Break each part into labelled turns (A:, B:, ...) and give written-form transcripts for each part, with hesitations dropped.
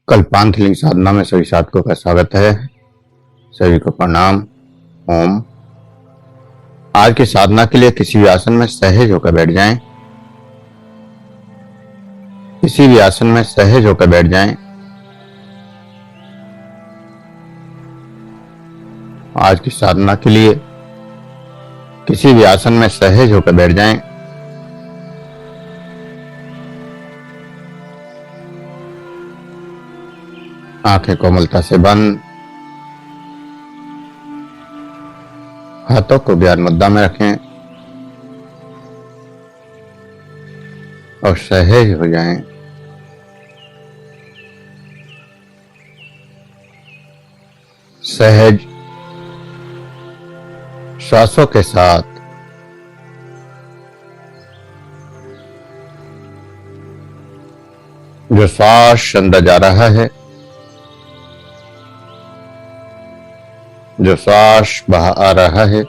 A: कल्पांत साधना में सभी साधकों का स्वागत है। सभी को प्रणाम। ओम। आज की साधना के लिए किसी भी आसन में सहज होकर बैठ जाएं। किसी भी आसन में सहज होकर बैठ जाएं। आज की साधना के लिए किसी भी आसन में सहज होकर बैठ जाएं। आंखें कोमलता से बंद, हाथों को ज्ञान मुद्रा में रखें और सहज हो जाएं। सहज श्वासों के साथ जो श्वास अंदर जा रहा है, जो श्वास बाहर आ रहा है,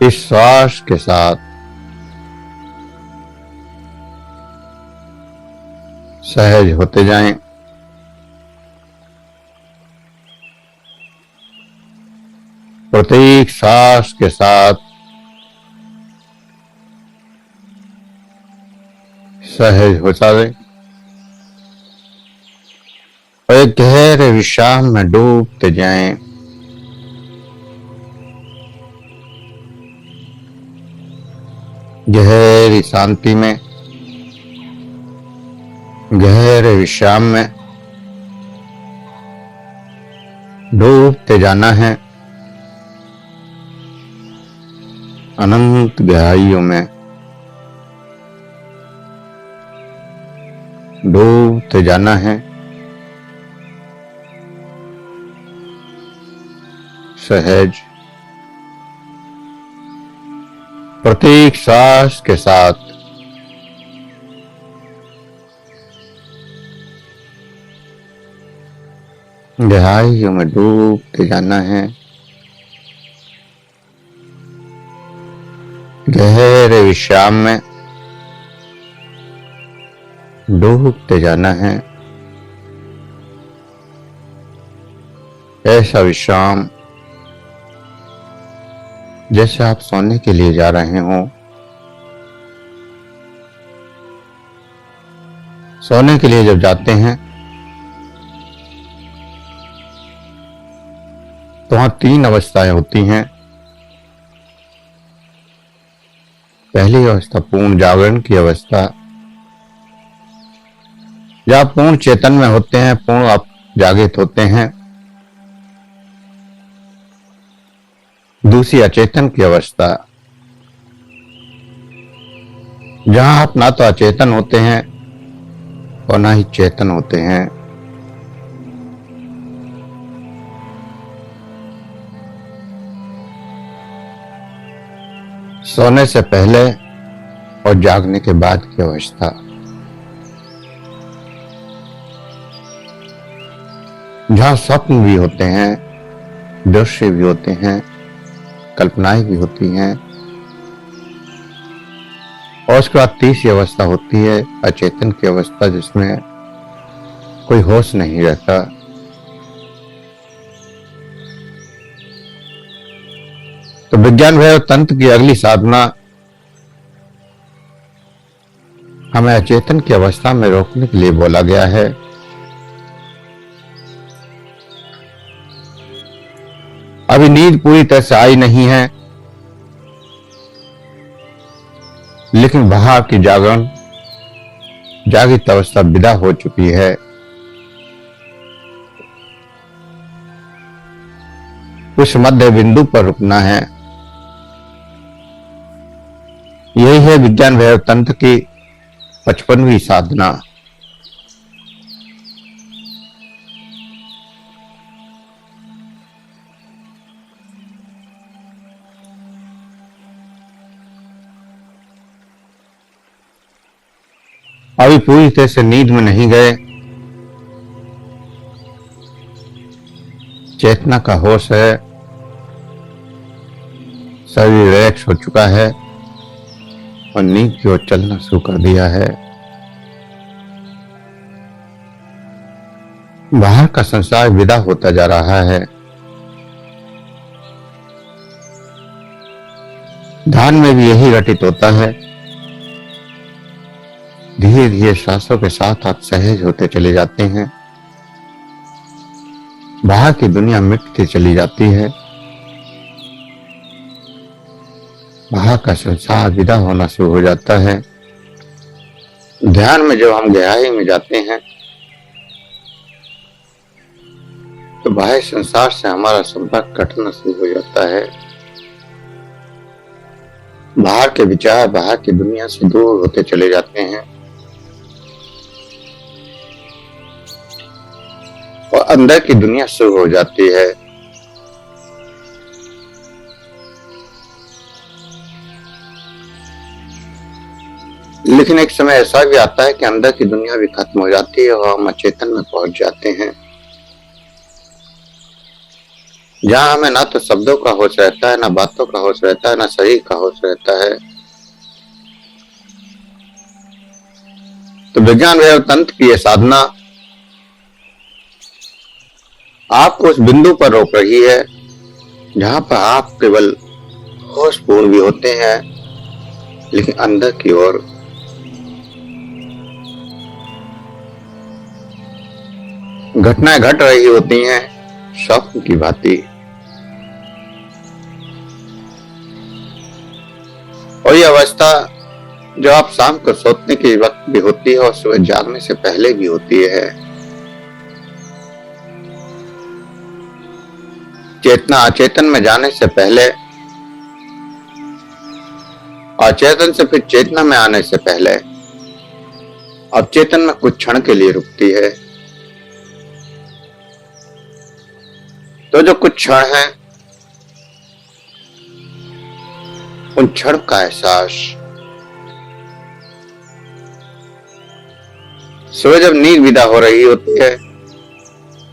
A: इस श्वास के साथ सहज होते जाएं। प्रत्येक श्वास के साथ सहज होता जाए और एक गहरे विश्राम में डूबते जाएं। गहरी शांति में, गहरे विश्राम में डूबते जाना है। अनंत गहराइयों में डूबते जाना है। सहज प्रत्येक श्वास के साथ गहराइयों में डूबते जाना है। गहरे विश्राम में डूबते जाना है। ऐसा विश्राम जैसे आप सोने के लिए जा रहे हो। सोने के लिए जब जाते हैं तो वहां 3 अवस्थाएं होती हैं। पहली अवस्था पूर्ण जागरण की अवस्था, जब आप पूर्ण चेतन में होते हैं, पूर्ण आप जागृत होते हैं। दूसरी अचेतन की अवस्था, जहां आप ना तो अचेतन होते हैं और ना ही चेतन होते हैं। सोने से पहले और जागने के बाद की अवस्था, जहां स्वप्न भी होते हैं, दृश्य भी होते हैं, कल्पनाएं भी होती हैं। और उसके बाद तीसरी अवस्था होती है अचेतन की अवस्था, जिसमें कोई होश नहीं रहता। तो विज्ञान वैभव तंत्र की अगली साधना हमें अचेतन की अवस्था में रोकने के लिए बोला गया है। अभी नींद पूरी तरह से आई नहीं है, लेकिन बाहर की जागरण, जागृत अवस्था विदा हो चुकी है। उस मध्य बिंदु पर रुकना है। यही है विज्ञान वैभव तंत्र की 55वीं साधना। अभी पूरी तरह से नींद में नहीं गए, चेतना का होश है, शरीर रिलैक्स हो चुका है और नींद की ओर चलना शुरू कर दिया है। बाहर का संसार विदा होता जा रहा है। ध्यान में भी यही घटित होता है। धीरे धीरे सांसों के साथ आप सहज होते चले जाते हैं। बाहर की दुनिया मिटती चली जाती है। बाहर का संसार विदा होना शुरू हो जाता है। ध्यान में जब हम गहराई में जाते हैं तो बाह्य संसार से हमारा संपर्क कटना शुरू हो जाता है। बाहर के विचार बाहर की दुनिया से दूर होते चले जाते हैं और अंदर की दुनिया शुरू हो जाती है। लेकिन एक समय ऐसा भी आता है कि अंदर की दुनिया भी खत्म हो जाती है और हम अचेतन में पहुंच जाते हैं, जहां हमें ना तो शब्दों का होश रहता है, ना बातों का होश रहता है, ना शरीर का होश रहता है। तो विज्ञान वैव तंत्र की यह साधना आपको उस बिंदु पर रोक रही है जहां पर आप केवल होशपूर्ण भी होते हैं, लेकिन अंदर की ओर घटनाएं घट रही होती हैं स्वप्न की भांति। और ये अवस्था जो आप शाम को सोने के वक्त भी होती है और सुबह जागने से पहले भी होती है। चेतना अचेतन में जाने से पहले, अचेतन से फिर चेतना में आने से पहले, अब चेतन में कुछ क्षण के लिए रुकती है। तो जो कुछ क्षण है उन क्षण का एहसास सुबह जब नींद विदा हो रही होती है,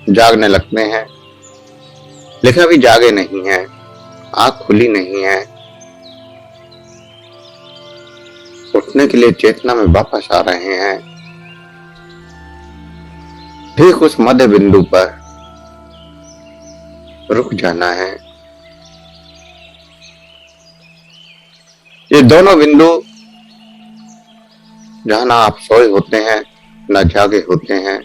A: जागने लगते हैं, लेकिन अभी जागे नहीं है, आंख खुली नहीं है। उठने के लिए चेतना में वापस आ रहे हैं। ठीक उस मध्य बिंदु पर रुक जाना है। ये दोनों बिंदु जहां ना आप सोए होते हैं ना जागे होते हैं,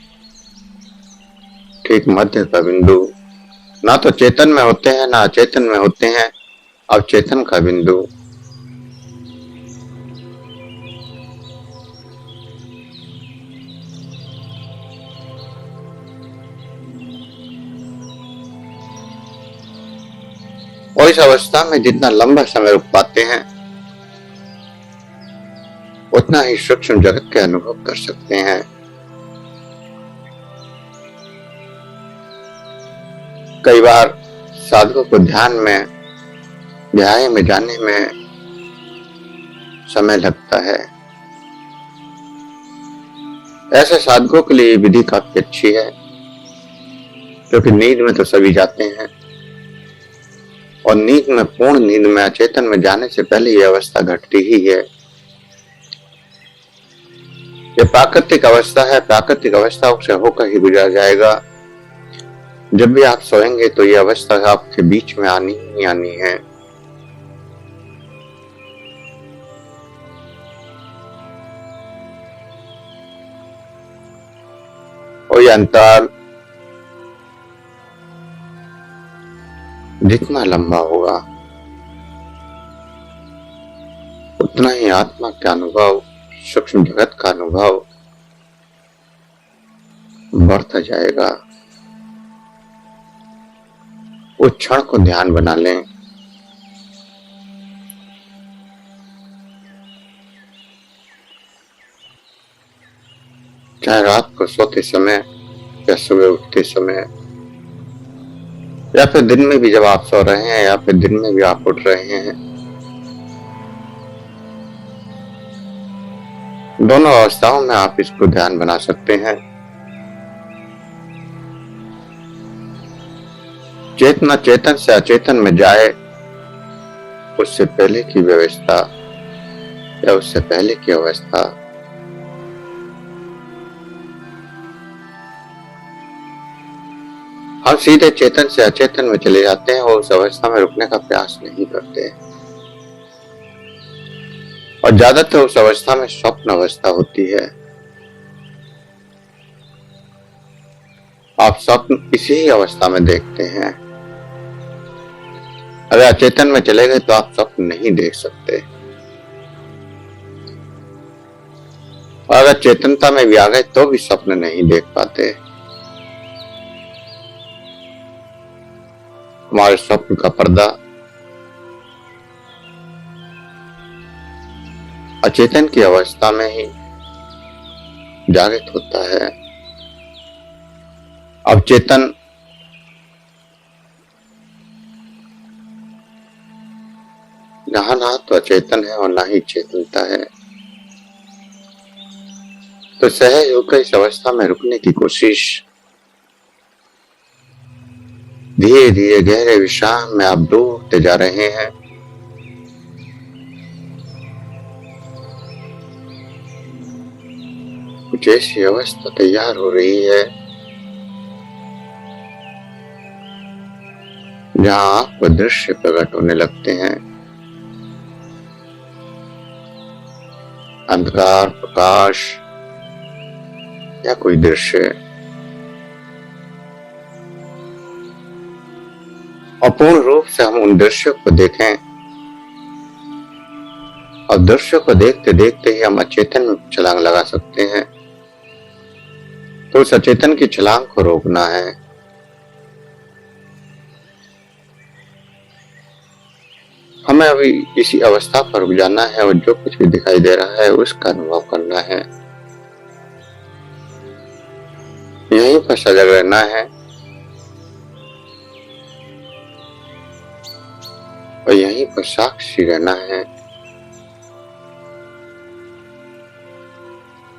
A: ठीक मध्य का बिंदु, ना तो चेतन में होते हैं ना अचेतन में होते हैं, अब चेतन का बिंदु। और इस अवस्था में जितना लंबा समय रुक पाते हैं उतना ही सूक्ष्म जगत के अनुभव कर सकते हैं। कई बार साधकों को ध्यान में गहराई में जाने में समय लगता है। ऐसे साधकों के लिए विधि काफी अच्छी है, क्योंकि नींद में तो सभी जाते हैं और नींद में, पूर्ण नींद में, अचेतन में जाने से पहले यह अवस्था घटती ही है। ये प्राकृतिक अवस्था है, प्राकृतिक अवस्था से होकर ही गुजर जाएगा। जब भी आप सोएंगे तो ये अवस्था आपके बीच में आनी ही आनी है। और ये अंतराल जितना लंबा होगा उतना ही आत्मा का अनुभव, सूक्ष्म जगत का अनुभव बढ़ता जाएगा। उस क्षण को ध्यान बना लें। चाहे रात को सोते समय या सुबह उठते समय या फिर दिन में भी जब आप सो रहे हैं या फिर दिन में भी आप उठ रहे हैं, दोनों अवस्थाओं में आप इसको ध्यान बना सकते हैं। चेतना चेतन से अचेतन में जाए उससे पहले की व्यवस्था या उससे पहले की अवस्था हम सीधे चेतन से अचेतन में चले जाते हैं और उस अवस्था में रुकने का प्रयास नहीं करते। और ज्यादातर उस अवस्था में स्वप्न अवस्था होती है। आप स्वप्न इसी ही अवस्था में देखते हैं। अगर अचेतन में चले गए तो आप स्वप्न नहीं देख सकते, और अगर चेतनता में भी आ गए तो भी स्वप्न नहीं देख पाते। हमारे स्वप्न का पर्दा अचेतन की अवस्था में ही जागृत होता है। अब चेतन जहां ना तो अचेतन है और ना ही चेतनता है, तो सहज होकर इस अवस्था में रुकने की कोशिश। धीरे धीरे गहरे विश्राम में आप डूबते जा रहे हैं। कुछ ऐसी अवस्था तैयार हो रही है जहां आपको दृश्य प्रकट होने लगते हैं। अंधकार, प्रकाश या कोई दृश्य, और पूर्ण रूप से हम उन दृश्यों को देखें। और दृश्यों को देखते देखते ही हम अचेतन में छलांग लगा सकते हैं। तो उस अचेतन की छलांग को रोकना है। हमें अभी इसी अवस्था पर रुक जाना है और जो कुछ भी दिखाई दे रहा है उसका अनुभव करना है। यहीं पर सजग रहना है और यहीं पर साक्षी रहना है,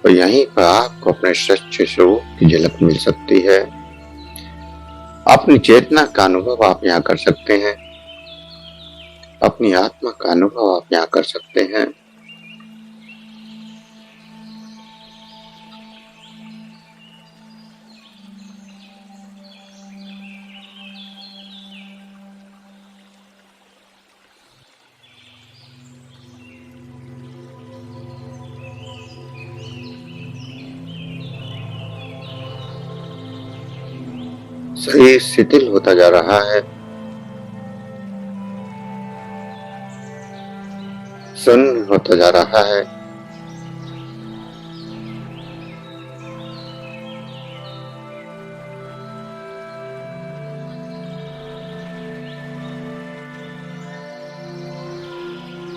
A: और यहीं पर आपको अपने सच्चे स्वरूप की झलक मिल सकती है। अपनी चेतना का अनुभव आप यहाँ कर सकते हैं। अपनी आत्मा का अनुभव आप यहाँ कर सकते हैं। शरीर शिथिल होता जा रहा है, शून्य होता जा रहा है।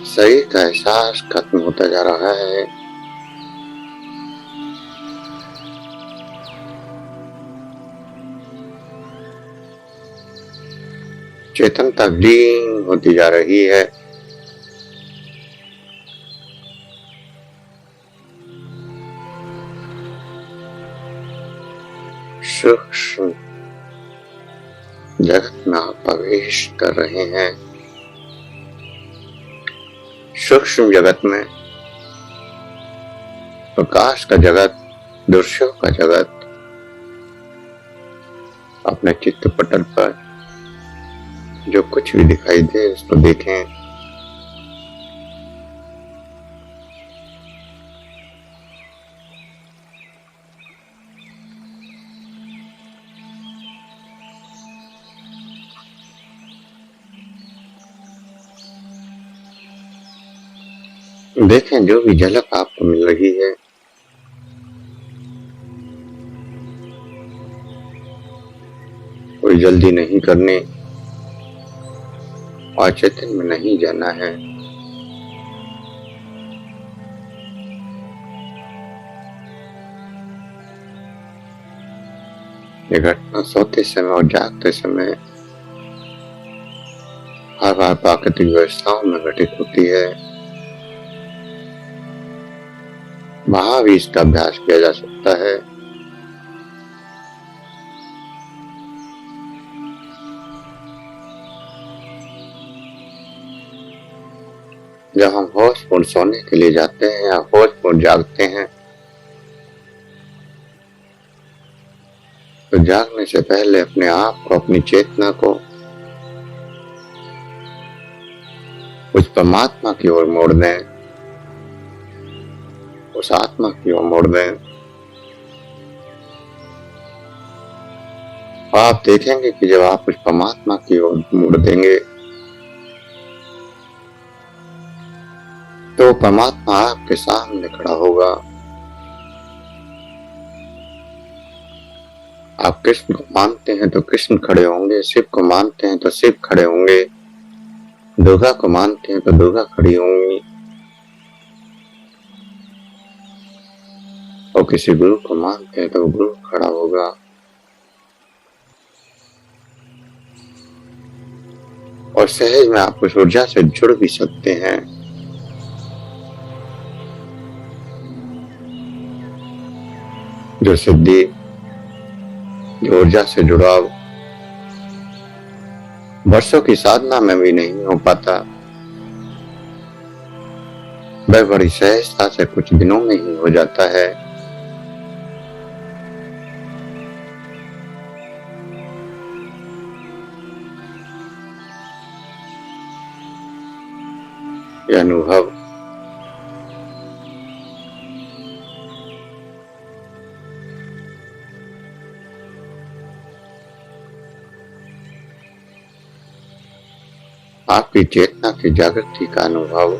A: शरीर का एहसास खत्म होता जा रहा है। चेतनता विलीन होती जा रही है। सूक्ष्म जगत में आप प्रवेश कर रहे हैं। सूक्ष्म जगत में प्रकाश का जगत, दृश्यों का जगत अपने चित्रपटल पर जो कुछ भी दिखाई दे उसको देखें। देखें जो भी झलक आपको मिल रही है, कोई जल्दी नहीं करनी और चेतन में नहीं जाना है। ये घटना सोते समय और जागते समय हर बार प्राकृतिक व्यवस्थाओं में घटित होती है। वहां भी इसका अभ्यास किया जा सकता है। जब हम होशपूर्ण सोने के लिए जाते हैं या होशपूर्ण जागते हैं तो जागने से पहले अपने आप को, अपनी चेतना को उस परमात्मा की ओर मोड़ दें, उस आत्मा की ओर मोड़ दें। और आप देखेंगे कि जब आप उस परमात्मा की ओर मोड़ देंगे तो परमात्मा आपके सामने खड़ा होगा। आप कृष्ण को मानते हैं तो कृष्ण खड़े होंगे, शिव को मानते हैं तो शिव खड़े होंगे, दुर्गा को मानते हैं तो दुर्गा खड़ी होंगी, और किसी गुरु को मानते हैं तो गुरु खड़ा होगा। और सहज में आप उस ऊर्जा से जुड़ भी सकते हैं। जो सिद्धि, जो ऊर्जा से जुड़ाव वर्षों की साधना में भी नहीं हो पाता, वह बड़ी सहजता से कुछ दिनों में ही हो जाता है। यह अनुभव आपकी चेतना की जागृति का अनुभव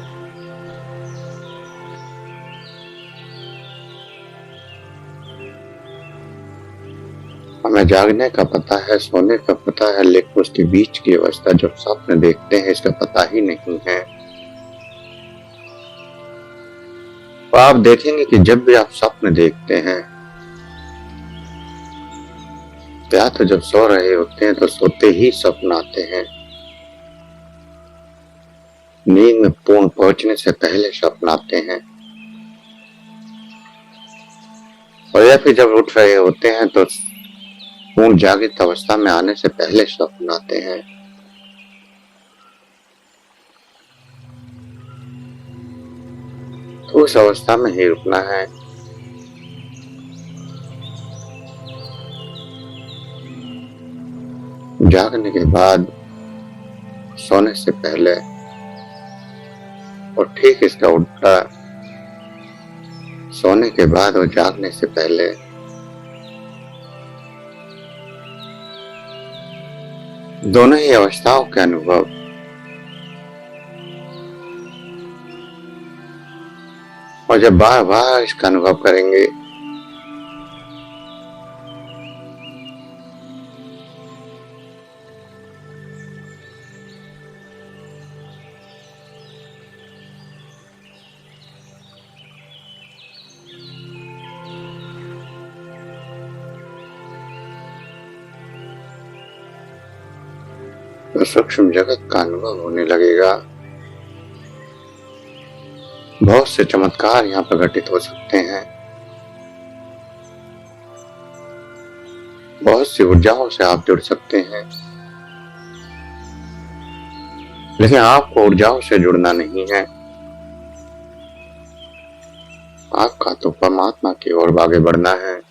A: हमें जागने का पता है, सोने का पता है, लेकिन उसके बीच की अवस्था जब स्वप्न देखते हैं इसका पता ही नहीं है। तो आप देखेंगे कि जब भी आप स्वप्न देखते हैं, या तो जब सो रहे होते हैं तो सोते ही स्वप्न आते हैं, नींद में पूर्ण पहुंचने से पहले स्वप्न आते हैं, और या फिर जब उठ रहे होते हैं तो पूर्ण जागृत अवस्था में आने से पहले स्वप्न आते हैं। तो उस अवस्था में ही रुकना है। जागने के बाद, सोने से पहले, और ठीक इसका उल्टा, सोने के बाद और जागने से पहले दोनों ही अवस्थाओं के अनुभव और जब बार बार इसका अनुभव करेंगे तो सूक्ष्म जगत का अनुभव होने लगेगा। बहुत से चमत्कार यहाँ पर घटित हो सकते हैं, बहुत सी ऊर्जाओं से आप जुड़ सकते हैं, लेकिन आपको ऊर्जाओं से जुड़ना नहीं है। आपका तो परमात्मा की ओर आगे बढ़ना है।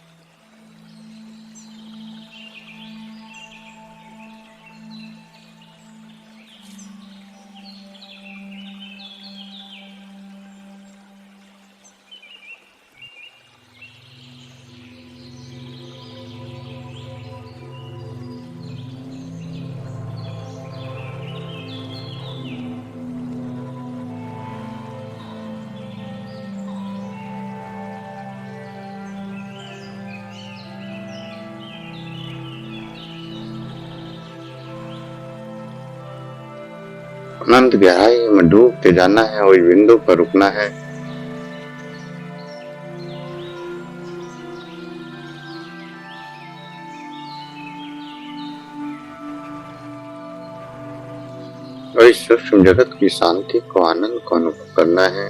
A: अनंत गहराई में डूबते जाना है और बिंदु पर रुकना है। और इस सूक्ष्म जगत की शांति को, आनंद को अनुभव करना है।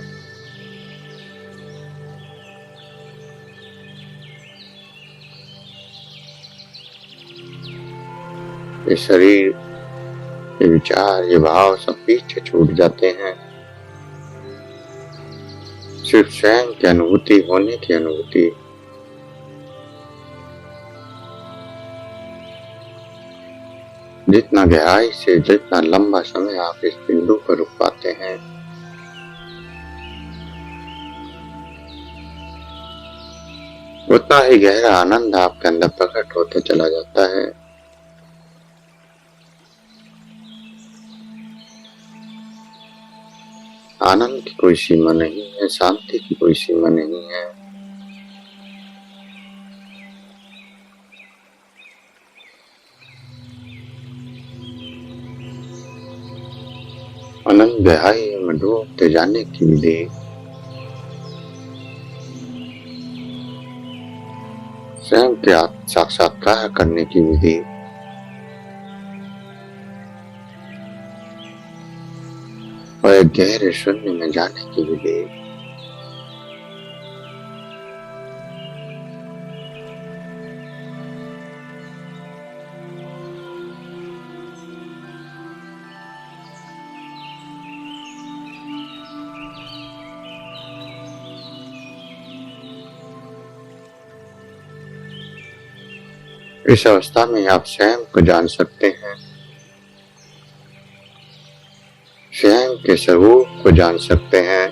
A: ये शरीर, ये विचार, ये भाव सब पीछे छूट जाते हैं। सिर्फ स्वयं की अनुभूति, होने की अनुभूति, जितना गहराई से, जितना लंबा समय आप इस बिंदु पर रुक पाते हैं, उतना ही गहरा आनंद आपके अंदर प्रकट होते चला जाता है। आनंद की कोई सीमा नहीं है, शांति की कोई सीमा नहीं है। अनंत गहराई में डूबते जाने की विधि स्वयं के साक्षात्कार करने की विधि और एक गहरे शून्य में जाने की विधि इस अवस्था में आप स्वयं को जान सकते हैं, स्वयं के स्वरूप को जान सकते हैं।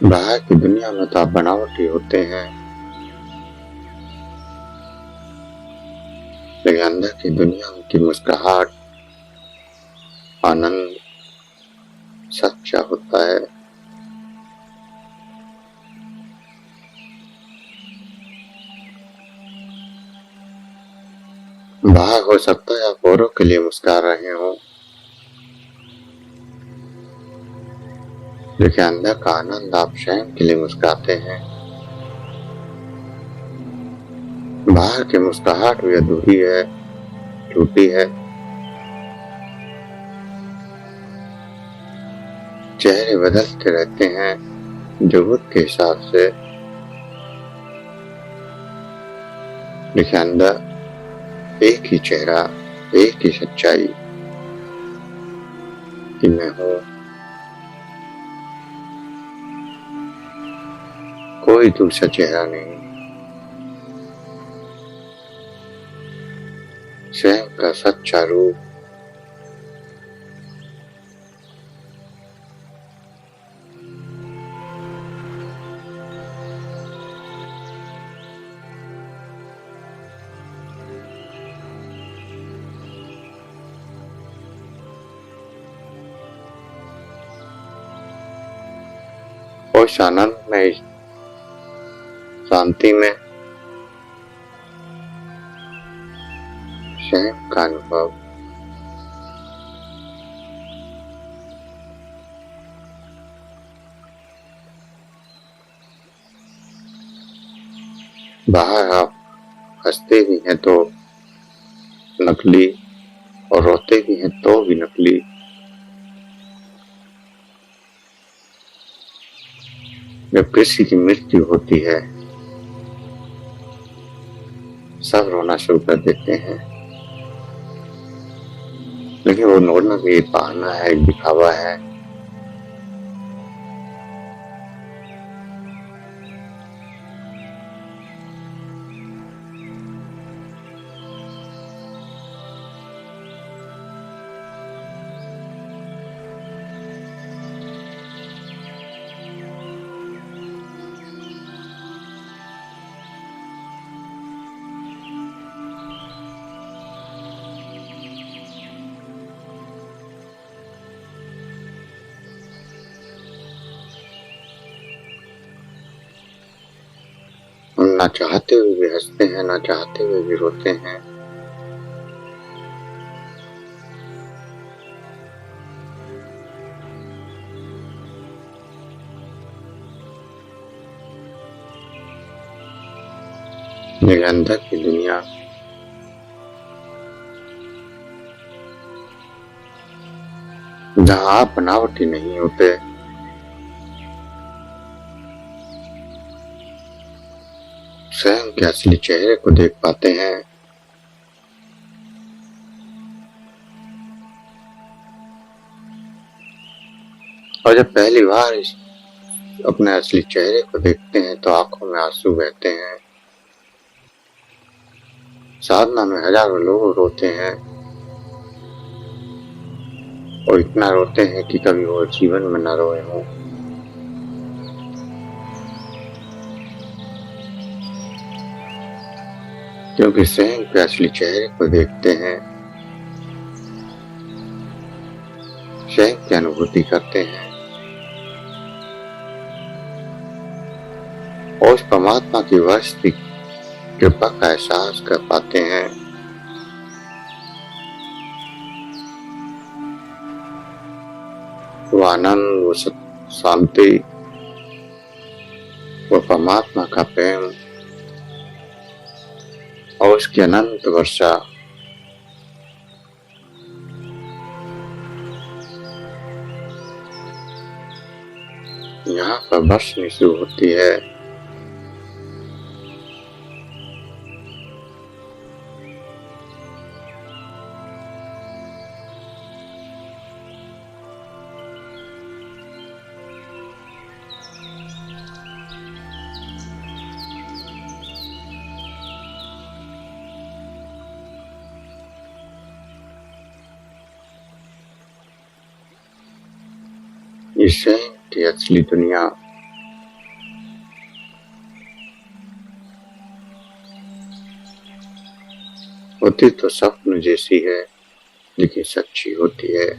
A: बाहर की दुनिया में तो आप बनावटी होते हैं, लेकिन अंदर की दुनिया की मुस्कुराहट, आनंद सच्चा होता है। बाहर हो सकता है आप औरों के लिए मुस्कुरा रहे हो, लेकिन अंदर का आनंद आप स्वयं के लिए मुस्कुराते हैं। बाहर की मुस्कुराहट भी अधूरी है, टूटी है। चेहरे बदलते रहते हैं जरूरत के हिसाब से, लेकिन अंदर एक ही चेहरा, एक ही सच्चाई कि मैं हूं, कोई दूसरा चेहरा नहीं, स्वयं का सच्चा रूप। उस आनंद में, शांति में स्वयं का अनुभव बाहर आप हंसते भी हैं तो नकली, और रोते भी हैं तो भी नकली। जब किसी की मृत्यु होती है, सब रोना शुरू कर देते हैं, लेकिन वो रोना भी एक बहाना है, एक दिखावा है। हम ना चाहते हुए भी हंसते हैं, ना चाहते हुए भी रोते हैं। मेरे अंदर की दुनिया जहाँ आप बनावटी नहीं होते, स्वयं के असली चेहरे को देख पाते हैं। और जब पहली बार इस अपने असली चेहरे को देखते हैं तो आंखों में आंसू बहते हैं। साधना में हजारों लोग रोते हैं और इतना रोते हैं कि कभी वो जीवन में न रोए हों। क्योंकि स्वयं के असली चेहरे को देखते हैं, स्वयं की अनुभूति करते हैं और उस परमात्मा की वास्तविक कृपा का एहसास कर पाते हैं। वो आनंद, वो शांति, वो परमात्मा का प्रेम और उसकी अनंत वर्षा यहाँ पर बरसनी शुरू होती है। इससे की असली दुनिया होती तो स्वप्न जैसी है, लेकिन सच्ची होती है।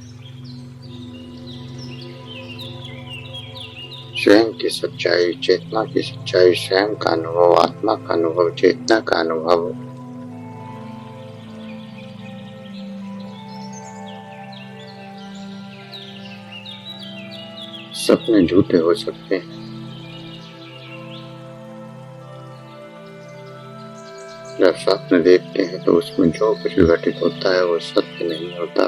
A: स्वयं की सच्चाई, चेतना की सच्चाई, स्वयं का अनुभव, आत्मा का अनुभव, चेतना का अनुभव सपने झूठे हो सकते हैं। जब स्वप्न देखते हैं तो उसमें जो कुछ भी घटित होता है वो सत्य नहीं होता,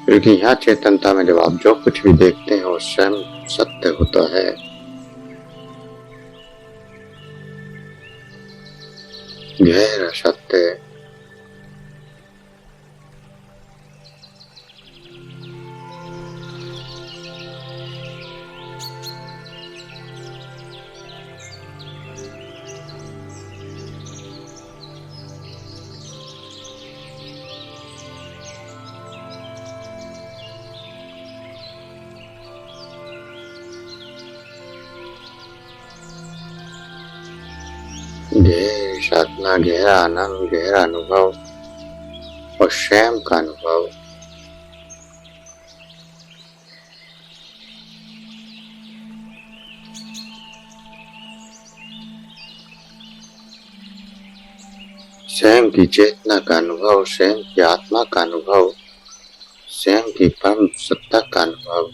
A: क्योंकि यहाँ चेतनता में जब आप जो कुछ भी देखते हैं वो स्वयं सत्य होता है। गहरा सत्य। गहरी साधना, गहरा आनंद, गहरा अनुभव और स्वयं का अनुभव। स्वयं की चेतना का अनुभव, स्वयं की आत्मा का अनुभव, स्वयं की परम सत्ता का अनुभव।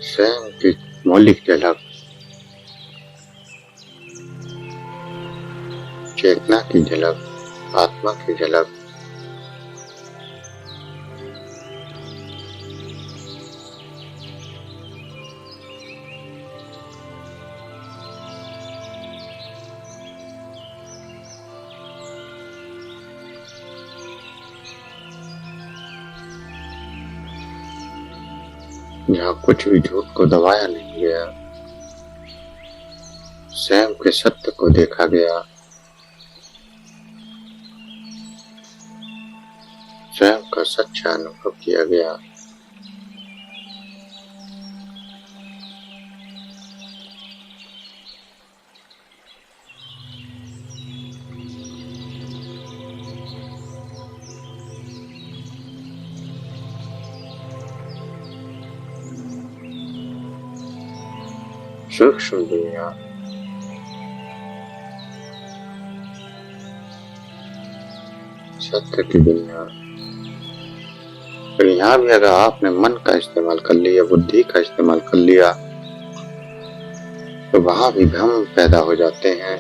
A: स्वयं की मौलिक झलक, चेतना की झलक, आत्मा की झलक। जहाँ कुछ भी झूठ को दबाया नहीं गया, स्वयं के सत्य को देखा गया, स्वयं का सच्चा अनुभव किया गया। सूक्ष्म दुनिया, सत्य की दुनिया। फिर यहाँ भी अगर आपने मन का इस्तेमाल कर लिया, बुद्धि का इस्तेमाल कर लिया, तो वहां भी भ्रम पैदा हो जाते हैं।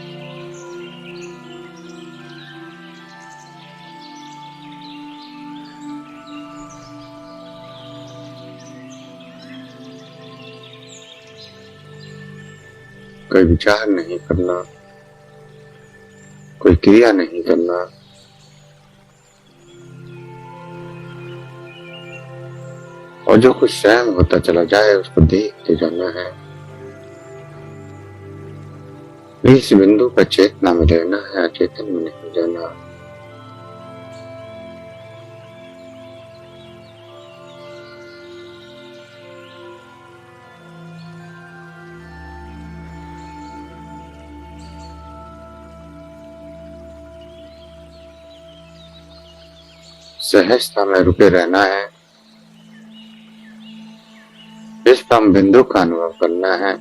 A: कोई विचार नहीं करना, कोई क्रिया नहीं करना, और जो कुछ स्वयं होता चला जाए उसको देखते जाना है। इस बिंदु पर चेतना में रहना है, अचेतन में नहीं जाना। सहजता में रुके रहना है। इस परम बिंदु का अनुभव करना है,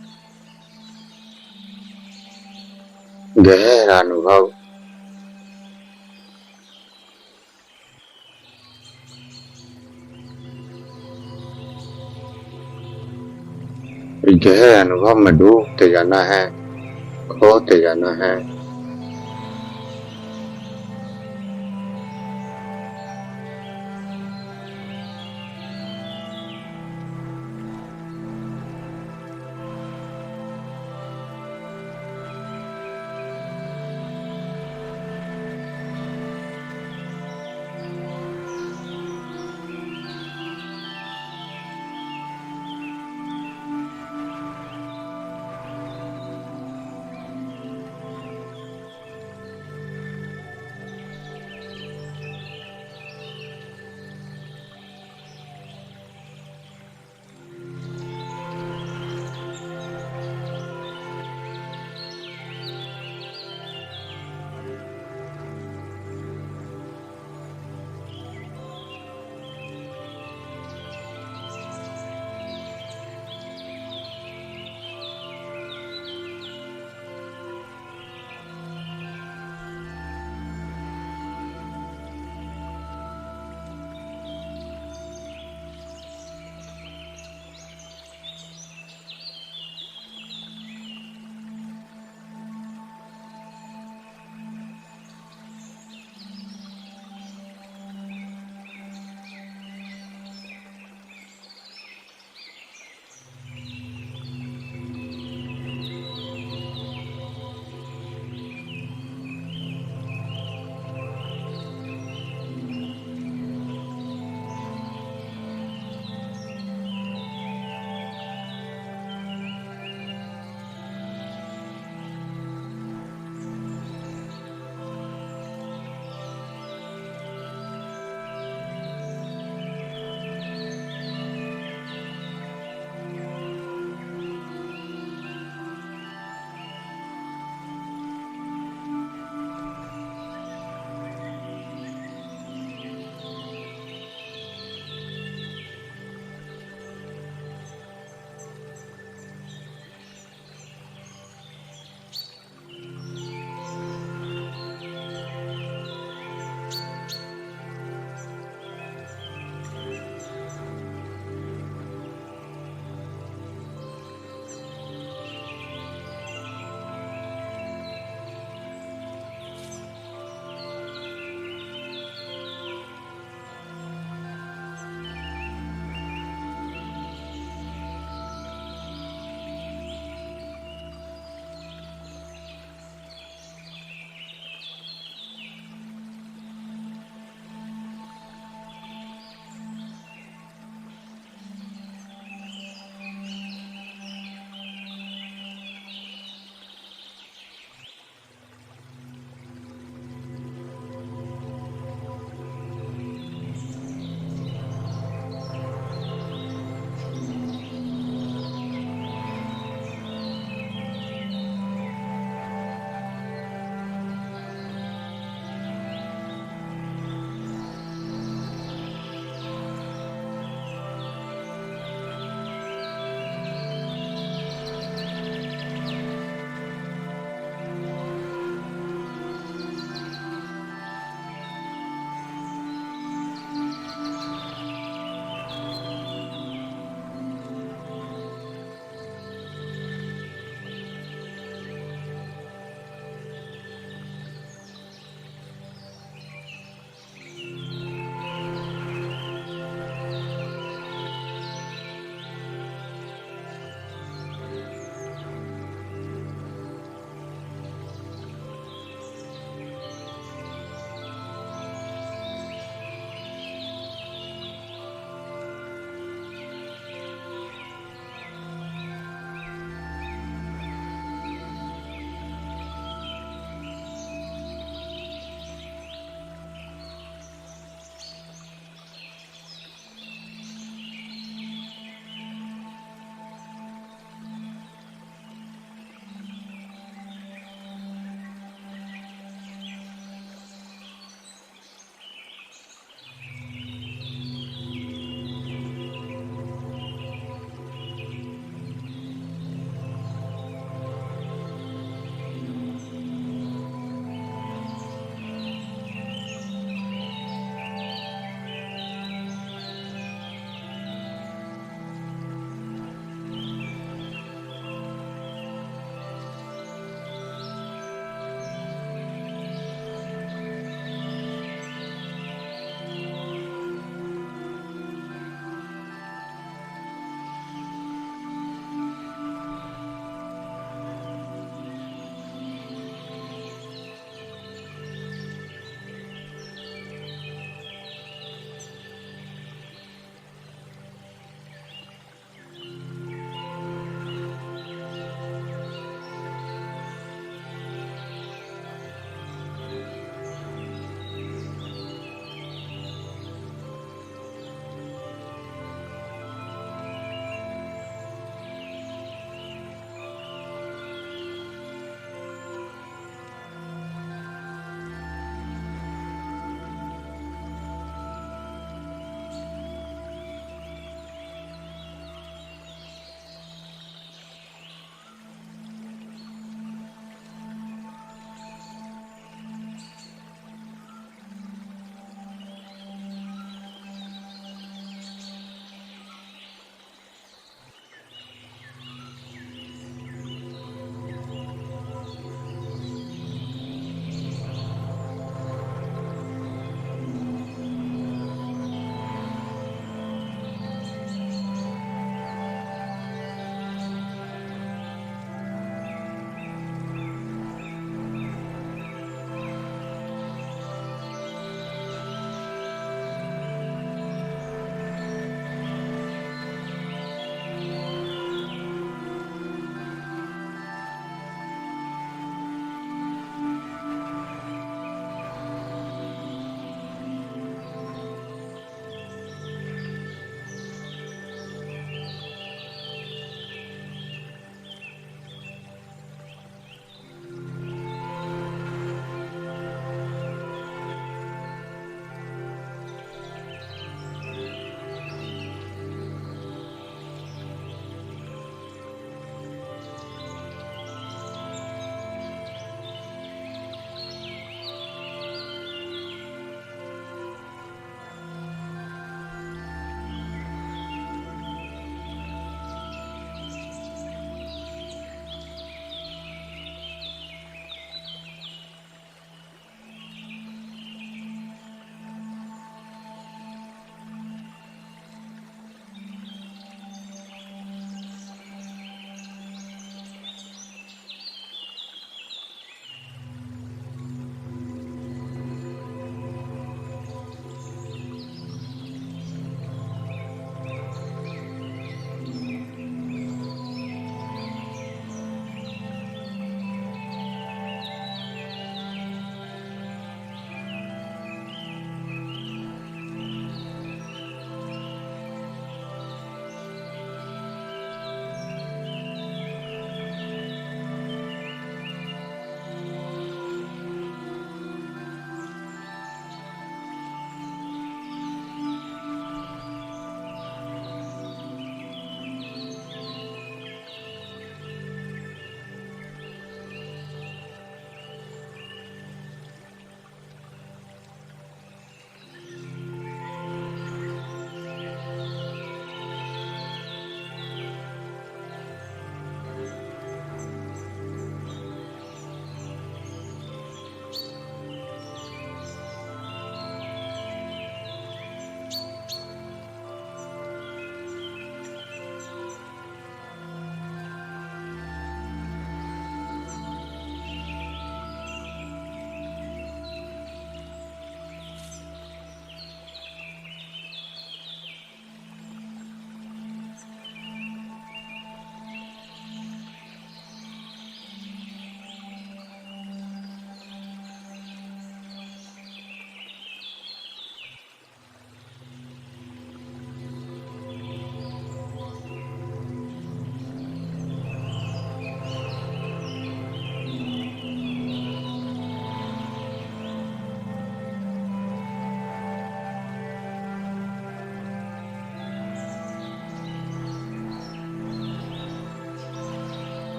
A: गहरा अनुभव। गहरे अनुभव में डूबते जाना है, खोते जाना है।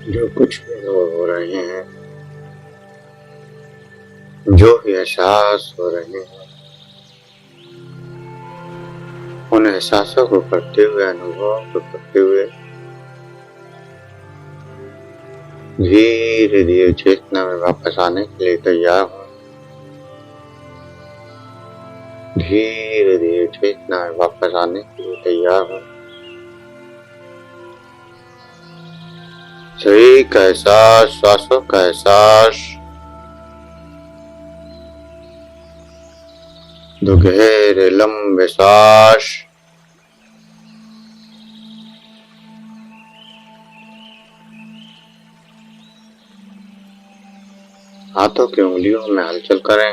A: जो कुछ भी अनुभव हो रहे हैं, जो भी एहसास हो रहे हैं, उन एहसासों को करते हुए, अनुभव को करते हुए धीरे धीरे चेतना में वापस आने के लिए तैयार हो। धीरे धीरे चेतना में वापस आने के लिए तैयार हो। शरीर का एहसास, श्वासों का एहसास, दो गहरे लंबे सांस, हाथों की उंगलियों में हलचल करें,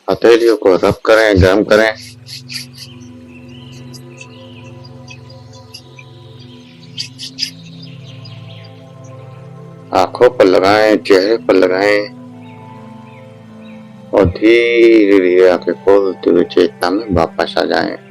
A: हथेलियों को रब करें, गर्म करें। आंखों पर लगाएं, चेहरे पर लगाएं और धीरे धीरे आंखें खोलते हुए चेतना में वापस आ जाएं।